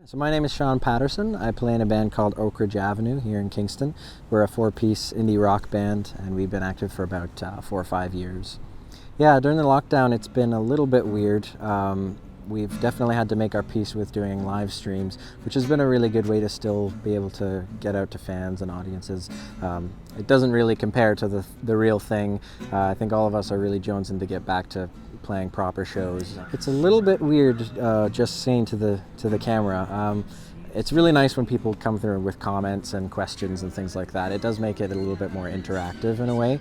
So my name is Sean Patterson. I play in a band called Oakridge Ave here in Kingston. We're a four-piece indie rock band, and we've been active for about 4 or 5 years. Yeah, during the lockdown, it's been a little bit weird. We've definitely had to make our peace with doing live streams, which has been a really good way to still be able to get out to fans and audiences. It doesn't really compare to the real thing. I think all of us are really jonesing to get back to playing proper shows. It's a little bit weird just saying to the camera. It's really nice when people come through with comments and questions and things like that. It does make it a little bit more interactive in a way.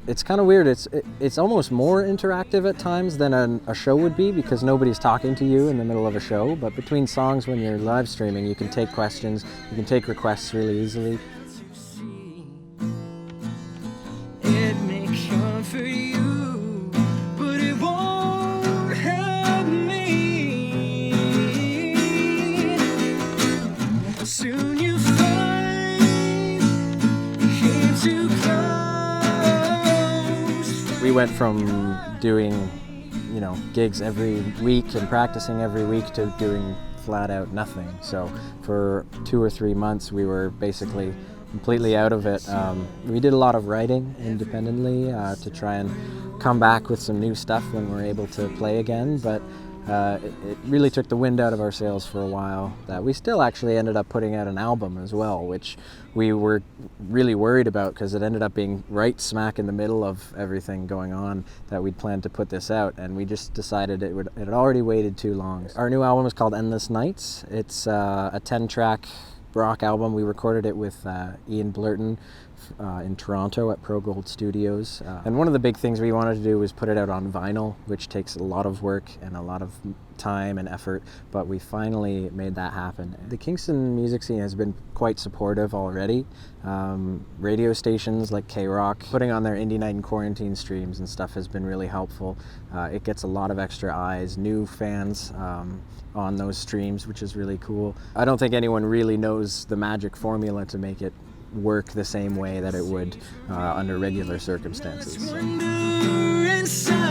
It's kind of weird. It's almost more interactive at times than a show would be, because nobody's talking to you in the middle of a show. But between songs, when you're live streaming, you can take questions, you can take requests really easily. It may come for you, but it won't help me. Soon you find you came too close. We went from doing, gigs every week and practicing every week to doing flat out nothing. So for 2 or 3 months, we were basically completely out of it. We did a lot of writing independently to try and come back with some new stuff when we're able to play again, but it really took the wind out of our sails for a while. That we still actually ended up putting out an album as well, which we were really worried about because it ended up being right smack in the middle of everything going on that we'd planned to put this out, and we just decided it had already waited too long. Our new album is called Endless Nights. It's a 10-track rock album. We recorded it with Ian Blurton in Toronto at Pro Gold Studios. And one of the big things we wanted to do was put it out on vinyl, which takes a lot of work and a lot of time and effort, but we finally made that happen. The Kingston music scene has been quite supportive already. Radio stations like K-Rock putting on their Indie Night in Quarantine streams and stuff has been really helpful. It gets a lot of extra eyes, new fans on those streams, which is really cool. I don't think anyone really knows the magic formula to make it work the same way that it would under regular circumstances. So.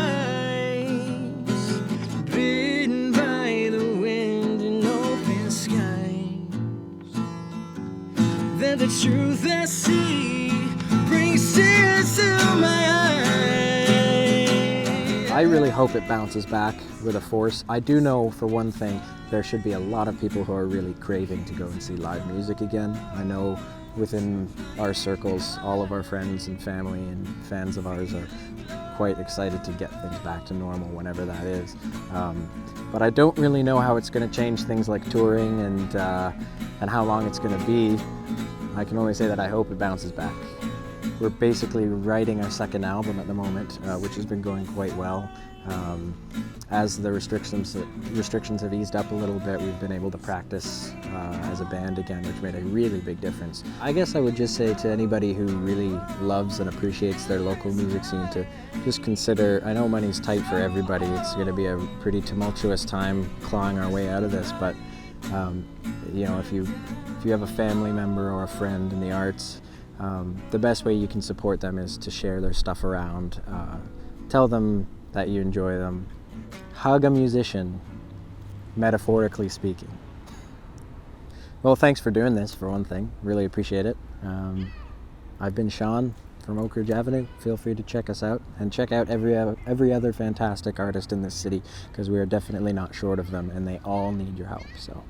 The truth I see brings tears to my eyes. I really hope it bounces back with a force. I do know for one thing, there should be a lot of people who are really craving to go and see live music again. I know within our circles, all of our friends and family and fans of ours are quite excited to get things back to normal whenever that is. But I don't really know how it's going to change things like touring and how long it's going to be. I can only say that I hope it bounces back. We're basically writing our second album at the moment, which has been going quite well. As the restrictions have eased up a little bit, we've been able to practice as a band again, which made a really big difference. I guess I would just say to anybody who really loves and appreciates their local music scene to just consider, I know money's tight for everybody, it's going to be a pretty tumultuous time clawing our way out of this, but if you have a family member or a friend in the arts, the best way you can support them is to share their stuff around. Tell them that you enjoy them. Hug a musician, metaphorically speaking. Well, thanks for doing this, for one thing. Really appreciate it. I've been Sean from Oakridge Ave. Feel free to check us out and check out every other fantastic artist in this city, because we are definitely not short of them and they all need your help. So